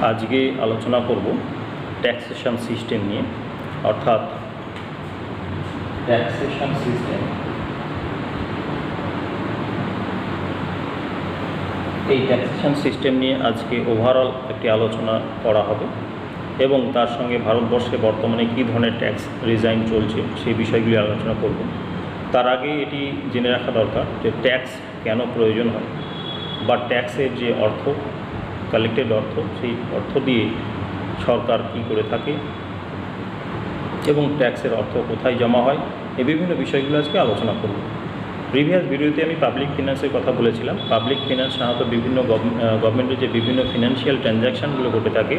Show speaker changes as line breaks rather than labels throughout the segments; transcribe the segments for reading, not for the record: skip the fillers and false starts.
আজকে আলোচনা করব ট্যাক্সেশন সিস্টেম নিয়ে, অর্থাৎ ট্যাক্সেশন সিস্টেম। এই ট্যাক্সেশন সিস্টেম নিয়ে আজকে ওভারঅল একটি আলোচনা করা হবে এবং তার সঙ্গে ভারতবর্ষে বর্তমানে কী ধরনের ট্যাক্স রিজাইন চলছে সেই বিষয়গুলি আলোচনা করব। তার আগে এটি জেনে রাখা দরকার যে ট্যাক্স কেন প্রয়োজন হয়, বা ট্যাক্সের যে অর্থ, কালেক্টেড অর্থ, সেই অর্থ দিয়ে সরকার কী করে থাকে এবং ট্যাক্সের অর্থ কোথায় জমা হয়, এই বিভিন্ন বিষয়গুলো আজকে আলোচনা করব। প্রিভিয়াস ভিডিওতে আমি পাবলিক ফিনান্সের কথা বলেছিলাম। পাবলিক ফিনান্স সাধারণত বিভিন্ন গভর্নমেন্টের যে বিভিন্ন ফিনান্সিয়াল ট্রানজ্যাকশানগুলো ঘটে থাকে,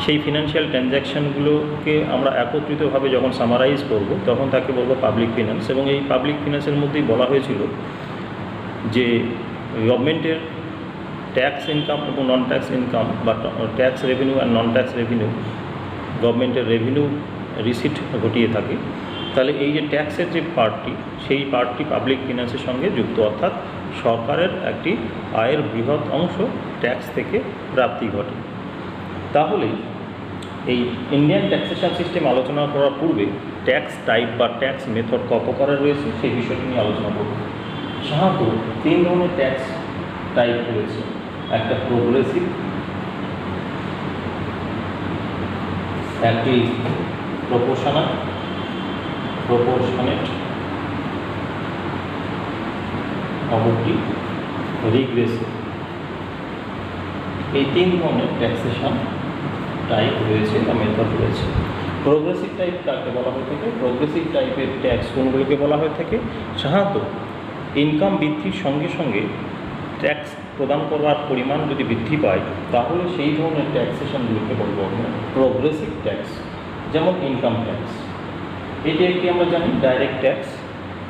সেই ফিনান্সিয়াল ট্রানজ্যাকশানগুলোকে আমরা একত্রিতভাবে যখন সামারাইজ করব তখন তাকে বলবো পাবলিক ফিনান্স। এবং এই পাবলিক ফিনান্সের মধ্যেই বলা হয়েছিল যে গভর্নমেন্টের ট্যাক্স ইনকাম এবং নন ট্যাক্স ইনকাম, বা ট্যাক্স রেভিনিউ আর নন ট্যাক্স রেভিনিউ, গভর্নমেন্টের রেভিনিউ রিসিট ঘটিয়ে থাকে। তাহলে এই যে ট্যাক্সের যে পার্টটি, সেই পার্টটি পাবলিক ফিনান্সের সঙ্গে যুক্ত, অর্থাৎ সরকারের একটি আয়ের বৃহৎ অংশ ট্যাক্স থেকে প্রাপ্তি ঘটে। তাহলে এই ইন্ডিয়ান ট্যাক্সেশন সিস্টেম আলোচনা করার পূর্বে ট্যাক্স টাইপ বা ট্যাক্স মেথড কত প্রকারের রয়েছে সেই বিষয়টি নিয়ে আলোচনা করব। সাধারণত 3 ধরনের ট্যাক্স টাইপ রয়েছে। একটা প্রোগ্রেসিভ, একটি প্রপোর্শনেট, অপরটি রিগ্রেসিভ। এই 3 ধরনের ট্যাক্সেশন টাইপ রয়েছে বা মেথড রয়েছে। প্রোগ্রেসিভ টাইপ কাকে বলা হয়ে থাকে? প্রোগ্রেসিভ টাইপের ট্যাক্স কোনগুলোকে বলা হয়ে থাকে? সাধারণত ইনকাম বৃদ্ধির সঙ্গে সঙ্গে ট্যাক্স প্রদান করবার পরিমাণ যদি বৃদ্ধি পায় তাহলে সেই ধরনের ট্যাক্সেশনগুলোকে বলবো আমরা প্রোগ্রেসিভ ট্যাক্স। যেমন ইনকাম ট্যাক্স, এটি একটি আমরা জানি ডাইরেক্ট ট্যাক্স।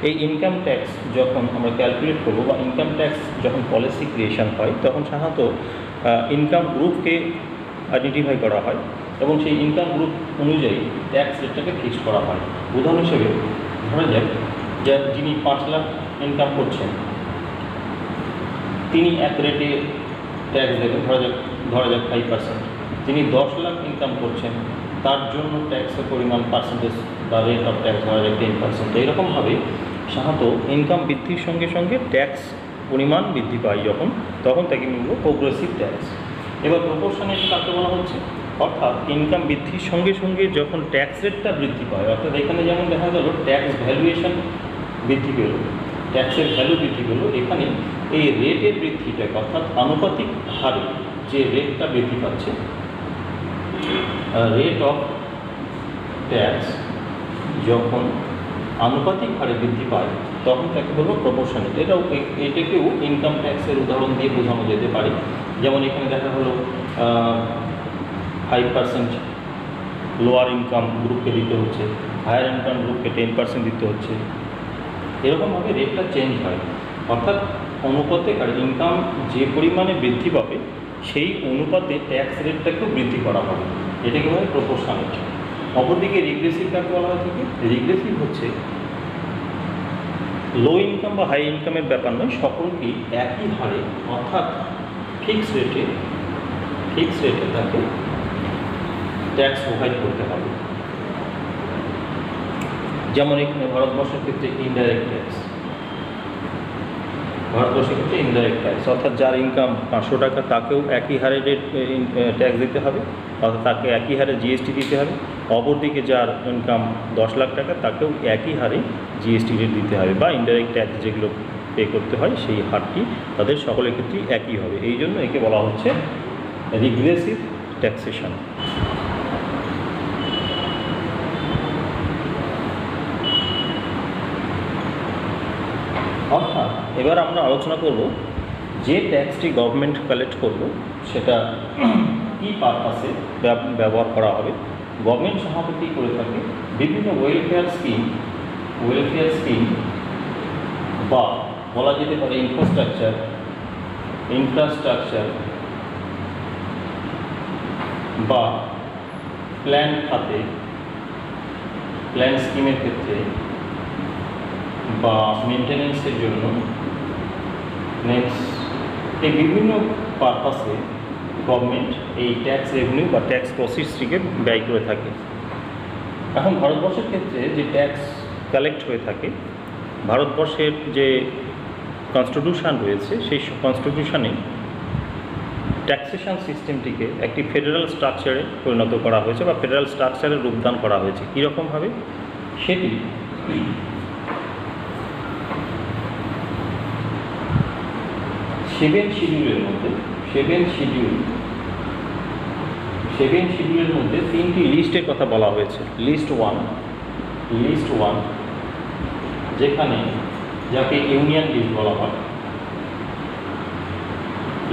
এই ইনকাম ট্যাক্স যখন আমরা ক্যালকুলেট করবো বা ইনকাম ট্যাক্স যখন পলিসি ক্রিয়েশন হয় তখন সাধারণত ইনকাম গ্রুপকে আইডেন্টিফাই করা হয় এবং সেই ইনকাম গ্রুপ অনুযায়ী ট্যাক্স রেটটাকে ফিক্স করা হয়। উদাহরণ হিসেবে ধরা যাক যে যিনি 5 লাখ ইনকাম করছেন তিনি এক রেটে ট্যাক্স দেবেন, ধরা যাক 5%। যিনি 10 লাখ ইনকাম করছেন তার জন্য ট্যাক্সের পরিমাণ পার্সেন্টেজ বা রেট অফ ট্যাক্স ধরা যাক 10%। এইরকমভাবে সাধারণত ইনকাম বৃদ্ধির সঙ্গে সঙ্গে ট্যাক্স পরিমাণ বৃদ্ধি পায় তখন তাকে বলব প্রোগ্রেসিভ ট্যাক্স। এবার প্রপোর্শনেট কাকে বলা হচ্ছে? অর্থাৎ ইনকাম বৃদ্ধির সঙ্গে সঙ্গে যখন ট্যাক্স রেটটা বৃদ্ধি পায়, অর্থাৎ এখানে যেমন দেখা গেল ট্যাক্স ভ্যালুয়েশন বৃদ্ধি পেল, ট্যাক্সের ভ্যালু বৃদ্ধি পেল, এখানে এই রেটের বৃদ্ধিটাকে, অর্থাৎ আনুপাতিক হারে যে রেটটা বৃদ্ধি পাচ্ছে, রেট অফ ট্যাক্স যখন আনুপাতিক হারে বৃদ্ধি পায় তখন তাকে বলবো প্রপোর্শনেট। এটাকেও ইনকাম ট্যাক্সের উদাহরণ দিয়ে বোঝানো যেতে পারে। যেমন এখানে দেখা হলো 5% লোয়ার ইনকাম গ্রুপকে দিতে হচ্ছে, হায়ার ইনকাম গ্রুপকে 10% দিতে হচ্ছে। এরকমভাবে রেটটা চেঞ্জ হয়, অর্থাৎ অনুপাতে আর ইনকাম যে পরিমাণে বৃদ্ধি পাবে সেই অনুপাতে ট্যাক্স রেটটাকেও বৃদ্ধি করা হবে। এটাকে বলা হয় প্রপোর্শনেট। অপরদিকে রিগ্রেসিভ কাকে বলা হয়ে থাকে? রিগ্রেসিভ হচ্ছে লো ইনকাম বা হাই ইনকামের ব্যাপার নয়, সকলকেই একই হারে অর্থাৎ ফিক্স রেটে তাকে ট্যাক্স প্রোভাইড করতে হবে। যেমন এখানে ভারতবর্ষের ক্ষেত্রে ইনডাইরেক্ট ট্যাক্স, অর্থাৎ যার ইনকাম 500 টাকা তাকেও একই হারে ট্যাক্স দিতে হবে, অর্থাৎ তাকে একই হারে জিএসটি দিতে হবে। অপরদিকে যার ইনকাম 10 লাখ টাকা তাকেও একই হারে জিএসটি রেট দিতে হবে, বা ইনডাইরেক্ট ট্যাক্স যেগুলো পে করতে হয় সেই হারটি তাদের সকলের ক্ষেত্রেই একই হবে। এই জন্য একে বলা হচ্ছে রিগ্রেসিভ ট্যাক্সেশন। অর্থাৎ এবার আমরা আলোচনা করব যে ট্যাক্সটি গভর্নমেন্ট কালেক্ট করবে সেটা কী পারপাসে ব্যবহার করা হবে। গভর্নমেন্ট সাধারণত কী করে থাকে? বিভিন্ন ওয়েলফেয়ার স্কিম বা বলা যেতে পারে ইনফ্রাস্ট্রাকচার বা প্ল্যান খাতে, প্ল্যান স্কিমের ক্ষেত্রে বা মেনটেন্যান্সের জন্য, এই বিভিন্ন পারপাসে গভর্নমেন্ট এই ট্যাক্স রেভিনিউ বা ট্যাক্স প্রসিডসটিকে ব্যয় করে থাকে। এখন ভারতবর্ষের ক্ষেত্রে যে ট্যাক্স কালেক্ট হয়ে থাকে, ভারতবর্ষের যে কনস্টিটিউশন রয়েছে সেই কনস্টিটিউশনে ট্যাক্সেশন সিস্টেমটিকে একটি ফেডারেল স্ট্রাকচারে পরিণত করা হয়েছে বা ফেডারেল স্ট্রাকচারে রূপদান করা হয়েছে। কীরকমভাবে? সেটি 7 শিডিউলের মধ্যে 7 শিডিউলের মধ্যে 3টি লিস্টের কথা বলা হয়েছে। লিস্ট ওয়ান যেখানে যাকে ইউনিয়ন লিস্ট বলা হয়,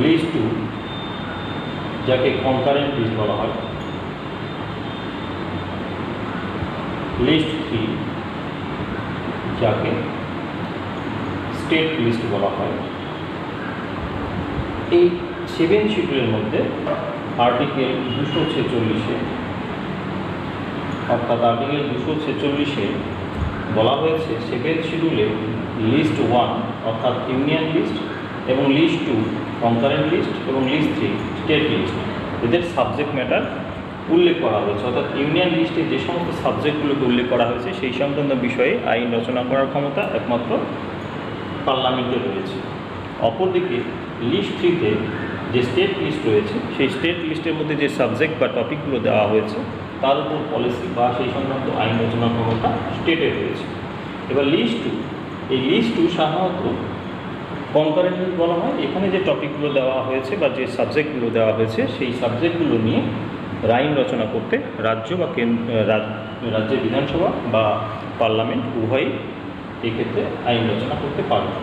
লিস্ট 2 যাকে কনকারেন্ট লিস্ট বলা হয়, লিস্ট 3 যাকে স্টেট লিস্ট বলা হয়। এই 7 শিডিউলের মধ্যে আর্টিকেল 246-এ অর্থাৎ আর্টিকেল 246-এ বলা হয়েছে 7 শিডিউলে লিস্ট 1 অর্থাৎ ইউনিয়ন লিস্ট এবং লিস্ট 2 কনকারেন্ট লিস্ট এবং লিস্ট 3 স্টেট লিস্ট এদের সাবজেক্ট ম্যাটার উল্লেখ করা হয়েছে। অর্থাৎ ইউনিয়ন লিস্টে যে সমস্ত সাবজেক্টগুলোকে উল্লেখ করা হয়েছে সেই সংক্রান্ত বিষয়ে আইন রচনা করার ক্ষমতা একমাত্র পার্লামেন্টের রয়েছে। অপরদিকে লিস্ট 3-তে যে স্টেট লিস্ট রয়েছে সেই স্টেট লিস্টের মধ্যে যে সাবজেক্ট বা টপিকগুলো দেওয়া হয়েছে তার উপর পলিসি বা সেই সংক্রান্ত আইন রচনার ক্ষমতা স্টেটের রয়েছে। এবার লিস্ট 2, এই লিস্ট 2 সাধারণত কনকারেন্ট লিস্ট বলা হয়। এখানে যে টপিকগুলো দেওয়া হয়েছে বা যে সাবজেক্টগুলো দেওয়া হয়েছে সেই সাবজেক্টগুলো নিয়ে আইন রচনা করতে রাজ্য বা রাজ্যের বিধানসভা বা পার্লামেন্ট উভয়ই এক্ষেত্রে আইন রচনা করতে পারবে।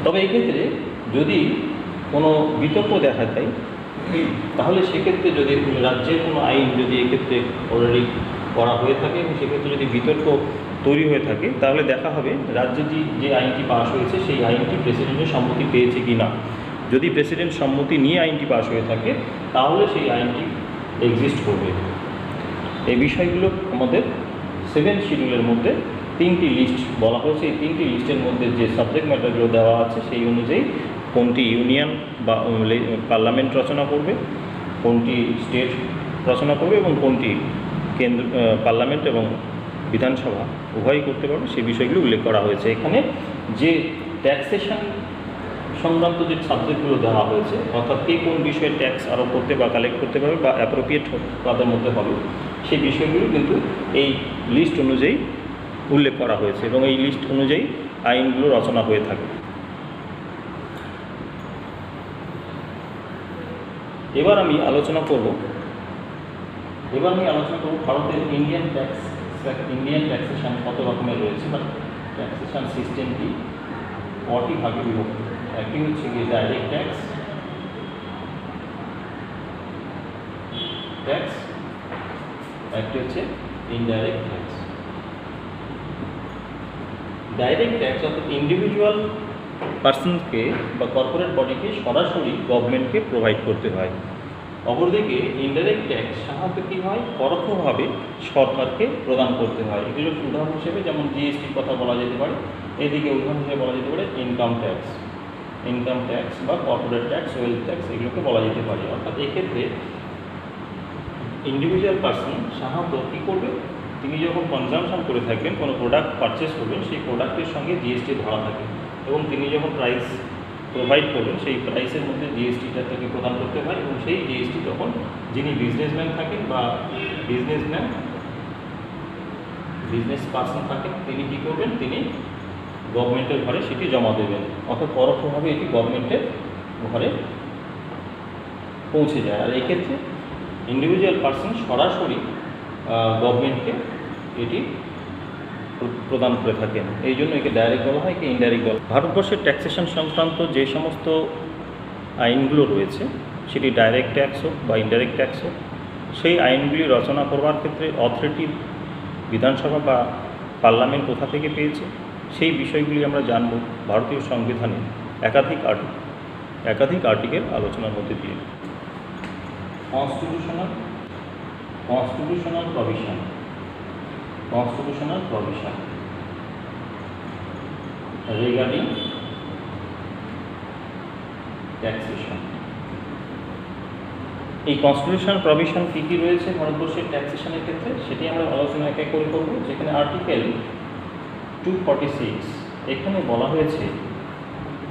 তবে এক্ষেত্রে যদি কোনো বিতর্ক দেখা দেয় তাহলে সেক্ষেত্রে যদি রাজ্যের কোনো আইন যদি এক্ষেত্রে অলরেডি করা হয়ে থাকে এবং সেক্ষেত্রে যদি বিতর্ক তৈরি হয়ে থাকে তাহলে দেখা হবে রাজ্যে যে আইনটি পাস হয়েছে সেই আইনটি প্রেসিডেন্টের সম্মতি পেয়েছে কি না। যদি প্রেসিডেন্ট সম্মতি নিয়ে আইনটি পাস হয়ে থাকে তাহলে সেই আইনটি এক্সিস্ট করবে। এই বিষয়গুলো আমাদের 7 শিডিউলের মধ্যে 3টি লিস্ট বলা হয়েছে। এই 3টি লিস্টের মধ্যে যে সাবজেক্ট ম্যাটারগুলো দেওয়া আছে সেই অনুযায়ী কোনটি ইউনিয়ন বা পার্লামেন্ট রচনা করবে, কোনটি স্টেট রচনা করবে এবং কোনটি কেন্দ্র পার্লামেন্ট এবং বিধানসভা উভয়ই করতে পারবে সেই বিষয়গুলো উল্লেখ করা হয়েছে। এখানে যে ট্যাক্সেশন সংক্রান্ত যে সাবজেক্টগুলো দেওয়া হয়েছে অর্থাৎ কে কোন বিষয়ে ট্যাক্স আরোপ করতে বা কালেক্ট করতে পারবে বা অ্যাপ্রোপ্রিয়েট তাদের মধ্যে হবে সেই বিষয়গুলো কিন্তু এই লিস্ট অনুযায়ী উল্লেখ করা হয়েছে এবং এই লিস্ট অনুযায়ী আইনগুলো রচনা হয়ে থাকে। এবার আমি আলোচনা করব ভারতের ইন্ডিয়ান ট্যাক্সেশন কত রকমের রয়েছে বা ট্যাক্সেশন সিস্টেমটি কটি ভাগে বিভক্ত। একটি হচ্ছে কি ডাইরেক্ট ট্যাক্স, একটি হচ্ছে ইনডাইরেক্ট ট্যাক্স। ডাইরেক্ট ট্যাক্স অর্থাৎ ইন্ডিভিজুয়াল পার্সনকে বা কর্পোরেট বডিকে সরাসরি গভর্নমেন্টকে প্রোভাইড করতে হয়। অপরদিকে ইনডাইরেক্ট ট্যাক্স সাধারণত কী হয়, পরোক্ষভাবে সরকারকে প্রদান করতে হয়। এগুলো উদাহরণ হিসেবে যেমন জিএসটির কথা বলা যেতে পারে, এদিকে উদাহরণ হিসেবে বলা যেতে পারে ইনকাম ট্যাক্স বা কর্পোরেট ট্যাক্স, ওয়েলথ ট্যাক্স এগুলোকে বলা যেতে পারে। অর্থাৎ এক্ষেত্রে ইন্ডিভিজুয়াল পার্সন সাধারণত কী করবে, তিনি যখন কনজামশন করে থাকবেন, কোনো প্রোডাক্ট পারচেস করবেন, সেই প্রোডাক্টের সঙ্গে জিএসটি ধরা থাকে এবং তিনি যখন প্রাইস প্রোভাইড করবেন সেই প্রাইসের মধ্যে জিএসটিটা তাকে প্রদান করতে হয় এবং সেই জিএসটি তখন যিনি বিজনেসম্যান থাকেন বা বিজনেস পার্সন থাকেন তিনি কী করবেন, তিনি গভর্নমেন্টের ঘরে সেটি জমা দেবেন। অর্থাৎ পরোক্ষভাবে এটি গভর্নমেন্টের ঘরে পৌঁছে যায়। আর এক্ষেত্রে ইন্ডিভিজুয়াল পার্সন সরাসরি গভর্নমেন্টকে এটি প্রদান করে থাকেন। এই জন্য একে ডাইরেক্ট বলা হয়, একে ইনডাইরেক্ট বলা হয়। ভারতবর্ষের ট্যাক্সেশন সংক্রান্ত যে সমস্ত আইনগুলো রয়েছে সেটি ডাইরেক্ট ট্যাক্স হোক বা ইনডাইরেক্ট ট্যাক্স হোক, সেই আইনগুলি রচনা করবার ক্ষেত্রে অথরিটি বিধানসভা বা পার্লামেন্ট কোথা থেকে পেয়েছে সেই বিষয়গুলি আমরা জানব ভারতীয় সংবিধানে একাধিক আর্টিকেল আলোচনার মধ্যে দিয়ে। Constitutional provision regarding taxation. এই কনস্টিটিউশনাল প্রভিশন কী কী রয়েছে ভারতবর্ষের ট্যাক্সেশনের ক্ষেত্রে সেটি আমরা আলোচনা এক এক করে করব। যেখানে আর্টিকেল 246 এখানে বলা হয়েছে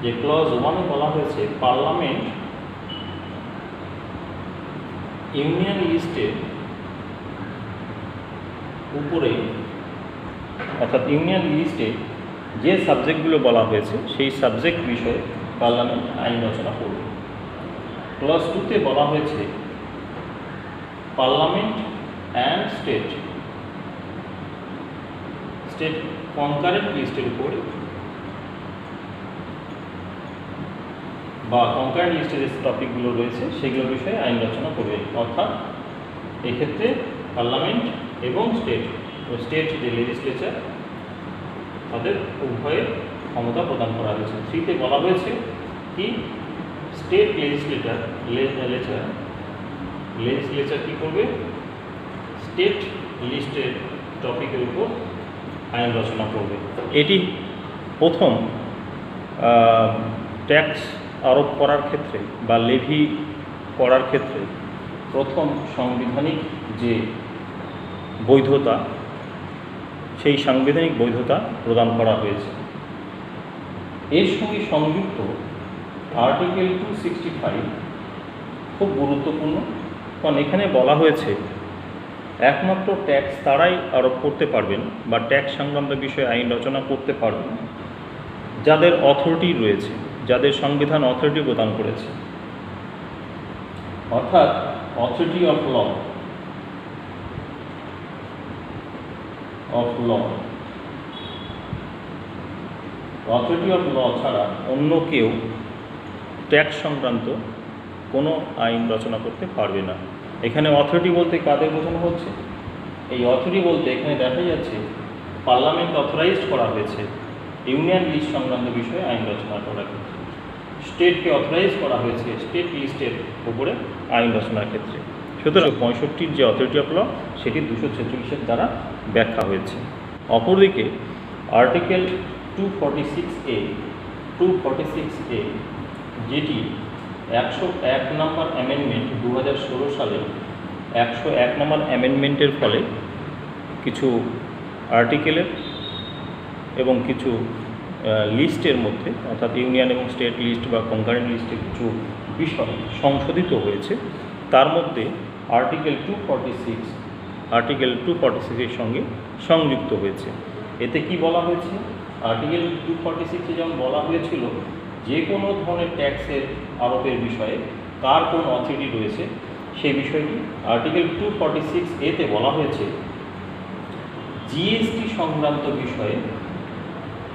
যে ক্লজ 1-এ বলা হয়েছে পার্লামেন্ট ইউনিয়ন লিস্টের উপরে অর্থাৎ ইউনিয়ন লিস্টে যে সাবজেক্টগুলো বলা হয়েছে সেই সাবজেক্ট বিষয়ে পার্লামেন্ট আইন রচনা করবে। ক্লজ 2-তে বলা হয়েছে পার্লামেন্ট অ্যান্ড স্টেট কনকারেন্ট লিস্টের উপরে বা কনকারেন্ট লিস্টের যে টপিকগুলো রয়েছে সেগুলোর বিষয়ে আইন রচনা করবে। অর্থাৎ এক্ষেত্রে পার্লামেন্ট এবং স্টেট যে লেজিসলেচার তাদের উভয়ের ক্ষমতা প্রদান করা হয়েছে। 3-তে বলা হয়েছে কি স্টেট লেজিসলেচার কী করবে, স্টেট লিস্টের টপিকের উপর আইন রচনা করবে। এটি প্রথম ট্যাক্স আরোপ করার ক্ষেত্রে বা লেভি করার ক্ষেত্রে প্রথম সাংবিধানিক যে বৈধতা সেই সাংবিধানিক বৈধতা প্রদান করা হয়েছে। এর সঙ্গে সংযুক্ত আর্টিকেল 265 খুব গুরুত্বপূর্ণ, কারণ এখানে বলা হয়েছে একমাত্র ট্যাক্স তারাই আরোপ করতে পারবেন বা ট্যাক্স সংক্রান্ত বিষয়ে আইন রচনা করতে পারবেন যাদের অথরিটি রয়েছে, যাদের সংবিধান অথরিটি প্রদান করেছে, অর্থাৎ authority of law authority of law ছাড়া অন্য কেউ ট্যাক্স সংক্রান্ত কোনো আইন রচনা করতে পারবে না। এখানে অথরিটি বলতে কাদের বোঝানো হচ্ছে? এই অথরিটি বলতে এখানে দেখা যাচ্ছে পার্লামেন্ট অথরাইজড করা হয়েছে ইউনিয়ন লিস্ট সংক্রান্ত বিষয়ে আইন রচনা করার ক্ষেত্রে, স্টেটকে অথরাইজ করা হয়েছে স্টেট লিস্টের উপরে আইন রচনার ক্ষেত্রে। সুতরাং 65-র যে অথরিটি অফ ল সেটি 246-এর দ্বারা ব্যাখ্যা হয়েছে। অপরদিকে আর্টিকেল 246A যেটি 101 নম্বর অ্যামেন্ডমেন্ট 2016 সালে 101 নম্বর অ্যামেন্ডমেন্টের ফলে কিছু আর্টিকেলের এবং কিছু লিস্টের মধ্যে অর্থাৎ ইউনিয়ন এবং স্টেট লিস্ট বা কনকারেন্ট লিস্টের কিছু বিষয় সংশোধিত হয়েছে। তার মধ্যে আর্টিকেল 246-এর সঙ্গে সংযুক্ত হয়েছে। এতে কি বলা হয়েছে? আর্টিকেল 246-এ যেমন বলা হয়েছিল যে কোনো ধরনের ট্যাক্সের আরোপের বিষয়ে কার কোন অথরিটি রয়েছে সেই বিষয়টি আর্টিকেল 246A-তে বলা হয়েছে জিএসটি সংক্রান্ত বিষয়ে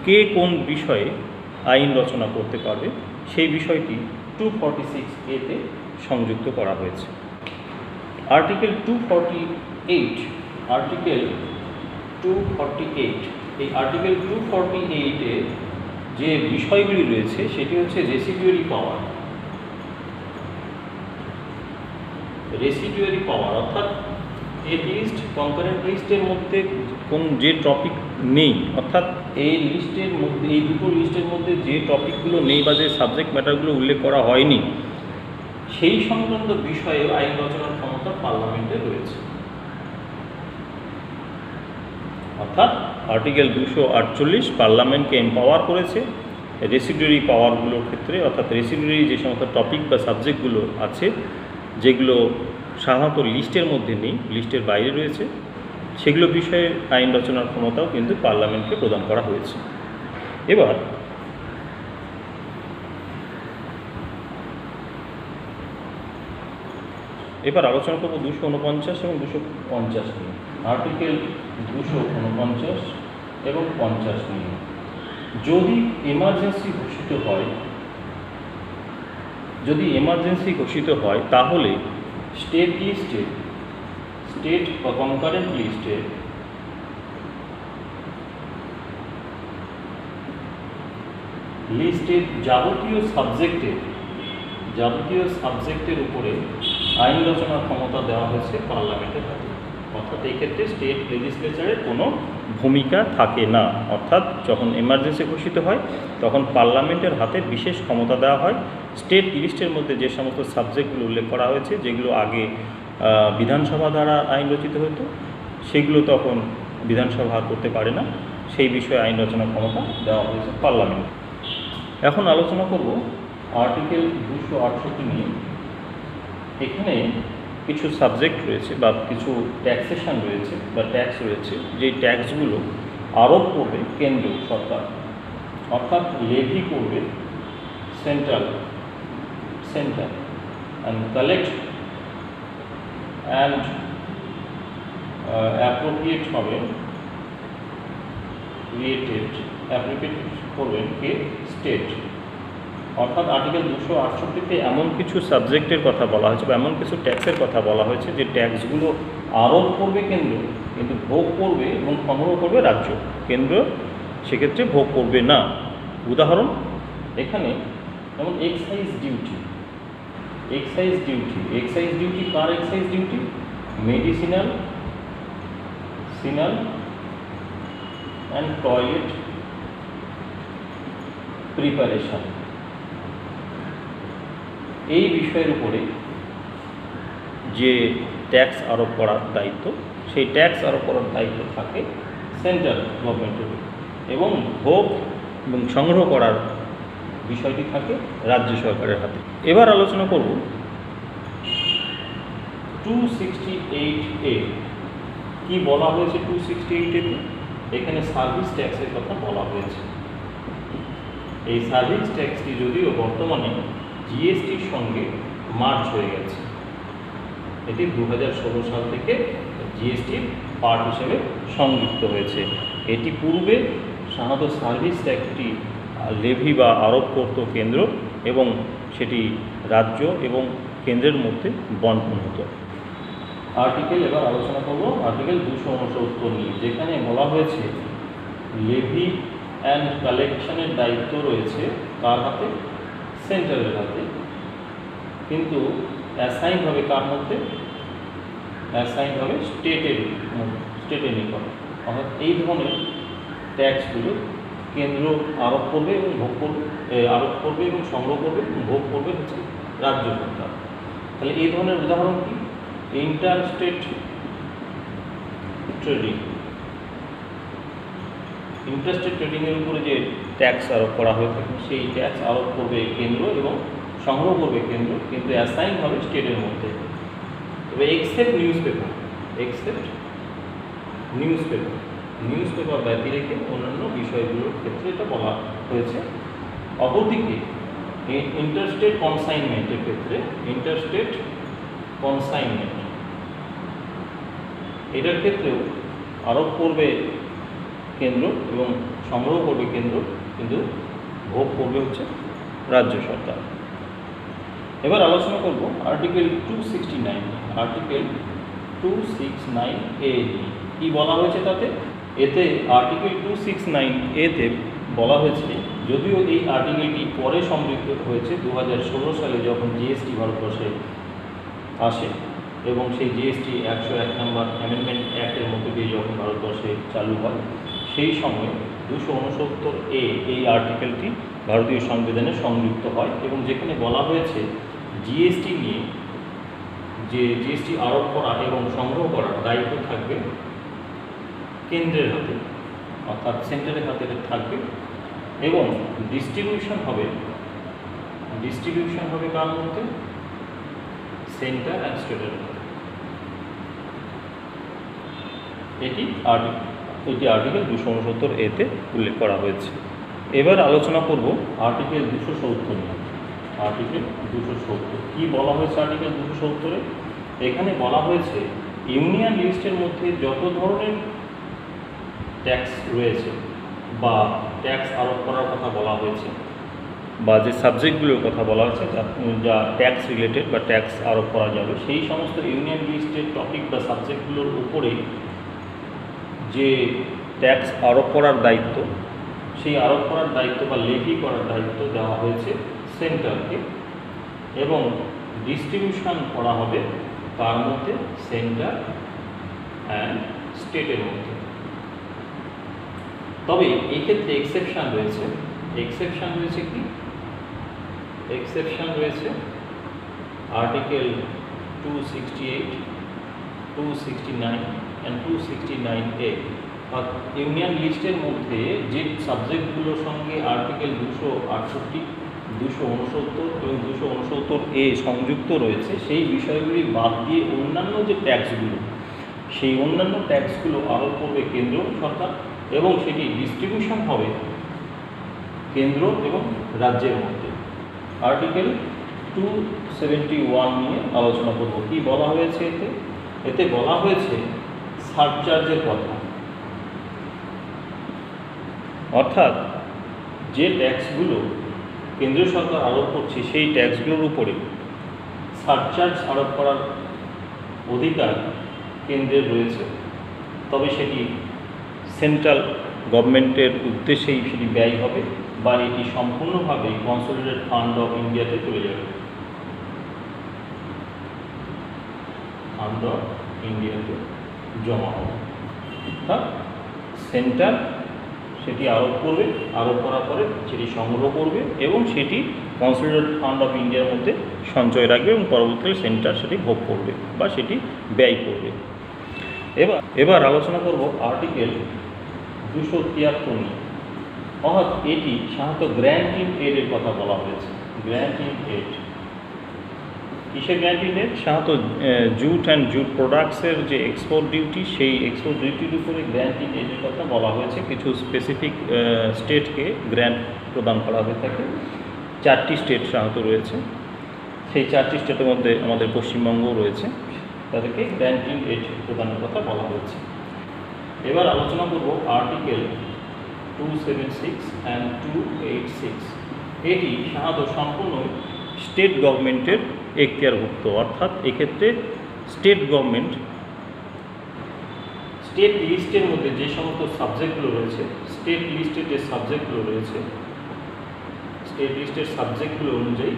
কে কোন বিষয়ে আইন রচনা করতে পারবে সেই বিষয়টি 246A-তে সংযুক্ত করা হয়েছে। আর্টিকেল 248 এই আর্টিকেল 248-এ যে বিষয়গুলি রয়েছে সেটি হচ্ছে রেসিডুয়ারি পাওয়ার, অর্থাৎ এই লিস্ট কনকারেন্ট লিস্টের মধ্যে কোন যে টপিক নেই, অর্থাৎ এই লিস্টের মধ্যে এই দুটো লিস্টের মধ্যে যে টপিকগুলো নেই বা যে সাবজেক্ট ম্যাটারগুলো উল্লেখ করা হয়নি সেই সংক্রান্ত বিষয়ে আইন রচনার ক্ষমতা পার্লামেন্টে রয়েছে। অর্থাৎ আর্টিকেল 248 পার্লামেন্টকে এম্পাওয়ার করেছে রেসিডুয়ারি পাওয়ারগুলোর ক্ষেত্রে, অর্থাৎ রেসিডুয়ারি যে সমস্ত টপিক বা সাবজেক্টগুলো আছে যেগুলো সাধারণত লিস্টের মধ্যে নেই, লিস্টের বাইরে রয়েছে, সেগুলো বিষয়ে আইন রচনার ক্ষমতাও কিন্তু পার্লামেন্টকে প্রদান করা হয়েছে। এবার আলোচনা করব 249 এবং 250 নিয়ে। আর্টিকেল 249 এবং 50 নিয়ে যদি এমার্জেন্সি ঘোষিত হয় তাহলে স্টেট বা কনকারেন্ট লিস্টের যাবতীয় সাবজেক্টের উপরে আইন রচনার ক্ষমতা দেওয়া হয়েছে পার্লামেন্টের হাতে। অর্থাৎ এই ক্ষেত্রে স্টেট লেজিসলেচারের কোনো ভূমিকা থাকে না। অর্থাৎ যখন এমার্জেন্সি ঘোষিত হয় তখন পার্লামেন্টের হাতে বিশেষ ক্ষমতা দেওয়া হয়। স্টেট লিস্টের মধ্যে যে সমস্ত সাবজেক্টগুলো উল্লেখ করা হয়েছে, যেগুলো আগে বিধানসভা দ্বারা আইন রচিত হতো, সেগুলো তখন বিধানসভা করতে পারে না, সেই বিষয়ে আইন রচনার ক্ষমতা দেওয়া হয়েছে পার্লামেন্ট। এখন আলোচনা করব আর্টিকেল 268 নিয়ে। এখানে কিছু সাবজেক্ট রয়েছে বা কিছু ট্যাক্সেশন রয়েছে বা ট্যাক্স রয়েছে, যেই ট্যাক্সগুলো আরোপ করবে কেন্দ্র সরকার, অর্থাৎ লেভি করবে central and collect and appropriate হবে, অ্যাপ্রোপ্রিয়েট করবেন কে স্টেট। অর্থাৎ আর্টিকেল 268-তে এমন কিছু সাবজেক্টের কথা বলা হয়েছে বা এমন কিছু ট্যাক্সের কথা বলা হয়েছে যে ট্যাক্সগুলো আরোপ করবে কেন্দ্র, কিন্তু ভোগ করবে এবং সংগ্রহ করবে রাজ্য। কেন্দ্র সেক্ষেত্রে ভোগ করবে না। উদাহরণ এখানে যেমন এক্সাইজ ডিউটি কার এক্সাইজ ডিউটি? মেডিসিনাল, সিনাল অ্যান্ড টয়লেট প্রিপারেশন, এই বিষয়ের উপরে যে ট্যাক্স আরোপ করার দায়িত্ব, সেই ট্যাক্স আরোপ করার দায়িত্ব থাকে সেন্ট্রাল গভর্নমেন্টের, এবং ভোগ এবং সংগ্রহ করার বিষয়টি থাকে রাজ্য সরকারের হাতে। এবার আলোচনা করব 268A। কি বলা হয়েছে 268A তে? এখানে সার্ভিস ট্যাক্সের কথা বলা হয়েছে। এই সার্ভিস ট্যাক্সটি যদিও বর্তমানে জিএসটির সঙ্গে মার্জ হয়ে গেছে, এটি 2016 সাল থেকে জিএসটির পার্ট হিসেবে সংযুক্ত হয়েছে। এটি পূর্বে সাধারণত সার্ভিস ট্যাক্সটি লেভি বা আরোপ করত কেন্দ্র, এবং সেটি রাজ্য এবং কেন্দ্রের মধ্যে বন্টন হতো। আর্টিকেল এবার আলোচনা করব আর্টিকেল 269 নিয়ে, যেখানে বলা হয়েছে লেভি অ্যান্ড কালেকশনের দায়িত্ব রয়েছে কার হাতে? সেন্ট্রালের হাতে, কিন্তু অ্যাসাইন হবে কার মধ্যে? অ্যাসাইন হবে স্টেটের নিকট। অর্থাৎ এই ধরনের ট্যাক্সগুলো কেন্দ্র আরোপ করবে এবং সংগ্রহ করবে এবং ভোগ করবে হচ্ছে রাজ্য সরকার। তাহলে এই ধরনের উদাহরণ কি? ইন্টারস্টেট ট্রেডিংয়ের উপরে যে ট্যাক্স আরোপ করা হয়ে থাকে, সেই ট্যাক্স আরোপ করবে কেন্দ্র এবং সংগ্রহ করবে কেন্দ্র, কিন্তু অ্যাসাইন হবে স্টেটের মধ্যে। তবে এক্সেপ্ট নিউজ পেপার ব্যতি রেখে অন্যান্য বিষয়গুলোর ক্ষেত্রে এটা বলা হয়েছে। অপরদিকে ইন্টারস্টেট কনসাইনমেন্টের ক্ষেত্রে এটার ক্ষেত্রেও আরোপ করবে কেন্দ্র এবং সংগ্রহ করবে কেন্দ্র, কিন্তু ভোগ করবে হচ্ছে রাজ্য সরকার। এবার আলোচনা করব আর্টিকেল 269A কি বলা হয়েছে তাতে? এতে আর্টিকেল 269A-তে বলা হয়েছে, যদিও এই আর্টিকেলটি পরে সমৃদ্ধ হয়েছে 2016 সালে যখন জিএসটি ভারতবর্ষে আসে, এবং সেই জিএসটি 101 নম্বর অ্যামেন্ডমেন্ট অ্যাক্টের মধ্যে দিয়ে যখন ভারতবর্ষে চালু হয়, সেই সময় 269A এই আর্টিকেলটি ভারতীয় সংবিধানে সংযুক্ত হয়, এবং যেখানে বলা হয়েছে জিএসটি নিয়ে যে জিএসটি আরোপ করা এবং সংগ্রহ করার দায়িত্ব থাকবে কেন্দ্রের হাতে, অর্থাৎ সেন্টারের হাতে থাকবে, এবং ডিস্ট্রিবিউশন হবে কার মধ্যে? সেন্টার অ্যান্ড স্টেটের মধ্যে। এটি আর্টিকেল 269A-তে উল্লেখ করা হয়েছে। এবার আলোচনা করব আর্টিকেল 270 নিয়ে। আর্টিকেল 270 কি বলা হয়েছে? আর্টিকেল 270-এ এখানে বলা হয়েছে ইউনিয়ন লিস্টের মধ্যে যত ধরনের ট্যাক্স রয়েছে বা ট্যাক্স আরোপ করার কথা বলা হয়েছে, বা যে সাবজেক্টগুলোর কথা বলা হয়েছে যা ট্যাক্স রিলেটেড বা ট্যাক্স আরোপ করা যাবে, সেই সমস্ত ইউনিয়ন লিস্টের টপিক বা সাবজেক্টগুলোর উপরে যে ট্যাক্স আরোপ করার দায়িত্ব, সেই আরোপ করার দায়িত্ব বা লেভি করার দায়িত্ব দেওয়া হয়েছে সেন্টারকে, এবং ডিস্ট্রিবিউশন করা হবে তার মধ্যে সেন্টার অ্যান্ড স্টেটের মধ্যে। তবে এই ক্ষেত্রে এক্সেপশন রয়েছে। এক্সেপশন রয়েছে কি? এক্সেপশন রয়েছে আর্টিকেল 268, 269 অ্যান্ড 269A। ইউনিয়ন লিস্টের মধ্যে যে সাবজেক্টগুলোর সঙ্গে আর্টিকেল 268, 269 এবং 269A সংযুক্ত রয়েছে সেই বিষয়গুলি বাদ দিয়ে অন্যান্য যে ট্যাক্সগুলো, সেই অন্যান্য ট্যাক্সগুলো আরোপ করবে কেন্দ্র সরকার এবং সেটি ডিস্ট্রিবিউশন হবে কেন্দ্র এবং রাজ্যের মধ্যে। আর্টিকেল 271 নিয়ে আলোচনা করব। কি বলা হয়েছে এতে? এতে বলা হয়েছে সারচার্জের কথা, অর্থাৎ যে ট্যাক্সগুলো কেন্দ্রীয় সরকার আরোপ করছে সেই ট্যাক্সগুলোর উপরে সারচার্জ আরোপ করার অধিকার কেন্দ্রের রয়েছে, তবে সেটি সেন্ট্রাল গভর্নমেন্টের উদ্দেশ্যেই সেটি ব্যয় হবে বা এটি সম্পূর্ণভাবে কনসলিডেটেড ফান্ড অফ ইন্ডিয়াতে চলে যাবে, ফান্ড অফ ইন্ডিয়াতে জমা হবে। অর্থাৎ সেন্টার সেটি আরোপ করবে, আরোপ করার পরে সেটি সংগ্রহ করবে এবং সেটি কনসলিডেটেড ফান্ড অফ ইন্ডিয়ার মধ্যে সঞ্চয় রাখবে এবং পরবর্তীকালে সেন্টার সেটি ভোগ করবে বা সেটি ব্যয় করবে। এবার আলোচনা করব আর্টিকেল 273 নিয়ে। অর্থাৎ এটি সাধারণত গ্র্যান্ট ইন এডের কথা বলা হয়েছে। গ্র্যান্ট ইন এড কিসের গ্র্যান্ট ইন এড? সাধারণত জুট অ্যান্ড জুট প্রোডাক্টসের যে এক্সপোর্ট ডিউটি, সেই এক্সপোর্ট ডিউটির উপরে গ্র্যান্ট ইন এডের কথা বলা হয়েছে। কিছু স্পেসিফিক স্টেটকে গ্র্যান্ট প্রদান করা হয়ে থাকে। 4টি স্টেট সাধারণত রয়েছে, সেই 4টি স্টেটের মধ্যে আমাদের পশ্চিমবঙ্গও রয়েছে, তাদেরকে গ্র্যান্ট ইন এড প্রদানের কথা বলা হয়েছে। এবার আলোচনা করব আর্টিকেল 276 অ্যান্ড 286। এটি সাধারণত সম্পূর্ণ স্টেট গভর্নমেন্টের এখতিয়ারভুক্ত, অর্থাৎ এক্ষেত্রে স্টেট গভর্নমেন্ট স্টেট লিস্টের মধ্যে যে সমস্ত সাবজেক্টগুলো রয়েছে, স্টেট লিস্টের যে সাবজেক্টগুলো রয়েছে, স্টেট লিস্টের সাবজেক্টগুলো অনুযায়ী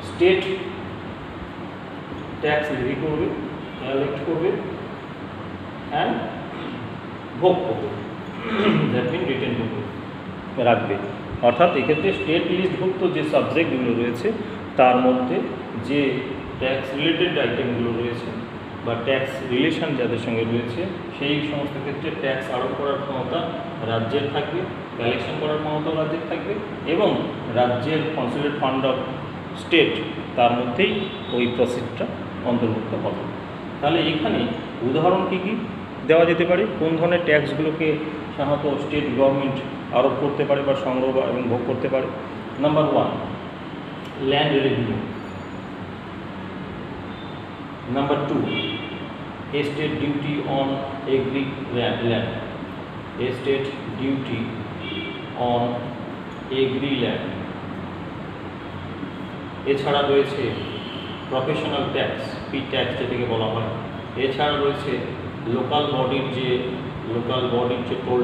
স্টেট ট্যাক্স লেভি করবে, কালেক্ট করবে অ্যান্ড ভোগ করবে, দ্যাট মিন রিটেন করবে, রাখবে। অর্থাৎ এক্ষেত্রে স্টেট লিস্টভুক্ত যে সাবজেক্টগুলো রয়েছে তার মধ্যে যে ট্যাক্স রিলেটেড আইটেমগুলো রয়েছে বা ট্যাক্স রিলেশন যাদের সঙ্গে রয়েছে সেই সমস্ত ক্ষেত্রে ট্যাক্স আরোপ করার ক্ষমতা রাজ্যের থাকবে, কালেকশন করার ক্ষমতাও রাজ্যের থাকবে এবং রাজ্যের কনসলিডেটেড ফান্ড অফ স্টেট তার মধ্যেই ওই প্রসিডটা অন্তর্ভুক্ত হবে। তাহলে এখানে উদাহরণ কী কী দেওয়া যেতে পারে? কোন ধরনের ট্যাক্সগুলোকে সাধারণত স্টেট গভর্নমেন্ট আরোপ করতে পারে বা সংগ্রহ এবং ভোগ করতে পারে? Number 1, land revenue. Number 2, estate duty on agri land, estate duty on agri land. এছাড়া রয়েছে প্রফেশনাল ট্যাক্স, পি ট্যাক্স যেটাকে বলা হয়। এছাড়া রয়েছে লোকাল বডির যে টোল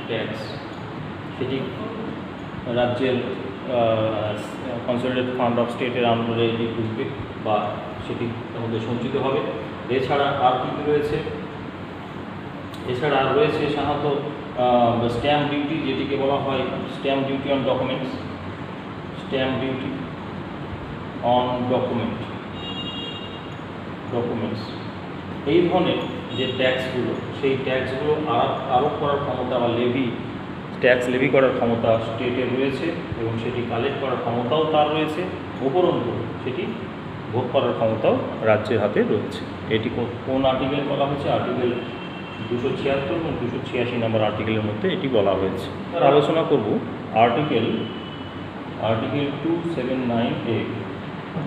ট্যাক্স, সেটি রাজ্যের কনসলিডেটেড ফান্ড অফ স্টেটের আন্ডারে এটি ঢুকবে বা সেটি তার মধ্যে সঞ্চিত হবে। এছাড়া আর কী কী রয়েছে? এছাড়া আর রয়েছে সাধারণত স্ট্যাম্প ডিউটি, যেটিকে বলা হয় stamp duty on documents, stamp duty on documents. এই ধরনের যে ট্যাক্সগুলো, সেই ট্যাক্সগুলো আরোপ করার ক্ষমতা বা ট্যাক্স লেভি করার ক্ষমতা স্টেটের রয়েছে এবং সেটি কালেক্ট করার ক্ষমতাও তার রয়েছে, উপরন্তু সেটি ভোগ করার ক্ষমতাও রাজ্যের হাতে রয়েছে। এটি কোন আর্টিকেল বলা হয়েছে? আর্টিকেল 276 এবং 286 নম্বর আর্টিকেলের মধ্যে এটি বলা হয়েছে। তার আলোচনা করব আর্টিকেল 279A,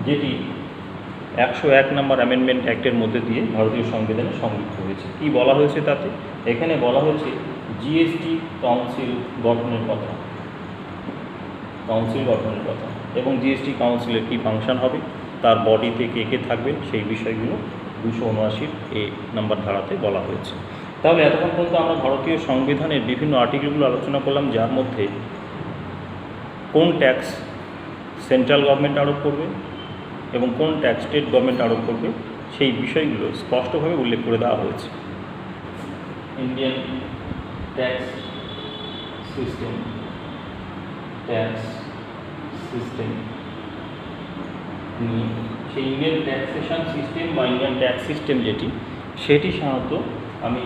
যেটি 101 নম্বর অ্যামেন্ডমেন্ট অ্যাক্টের মধ্যে দিয়ে ভারতীয় সংবিধানে সংযুক্ত হয়েছে। কি বলা হয়েছে তাতে? এখানে বলা হয়েছে জিএসটি কাউন্সিল গঠনের কথা, এবং জিএসটি কাউন্সিলের কী ফাংশন হবে, তার বডিতে কে কে থাকবে, সেই বিষয়গুলো 279A নম্বর ধারাতে বলা হয়েছে। তাহলে এতক্ষণ পর্যন্ত আমরা ভারতীয় সংবিধানের বিভিন্ন আর্টিকেলগুলো আলোচনা করলাম, যার মধ্যে কোন ট্যাক্স সেন্ট্রাল গভর্নমেন্ট আরোপ করবে এবং কোন ট্যাক্স স্টেট গভর্নমেন্ট আরোপ করবে সেই বিষয়গুলো স্পষ্টভাবে উল্লেখ করে দেওয়া হয়েছে। ইন্ডিয়ান ট্যাক্স সিস্টেম নিয়ে সেই ইন্ডিয়ান ট্যাক্সেশন সিস্টেম বা ইন্ডিয়ান ট্যাক্স সিস্টেম সেটি সাধারণত আমি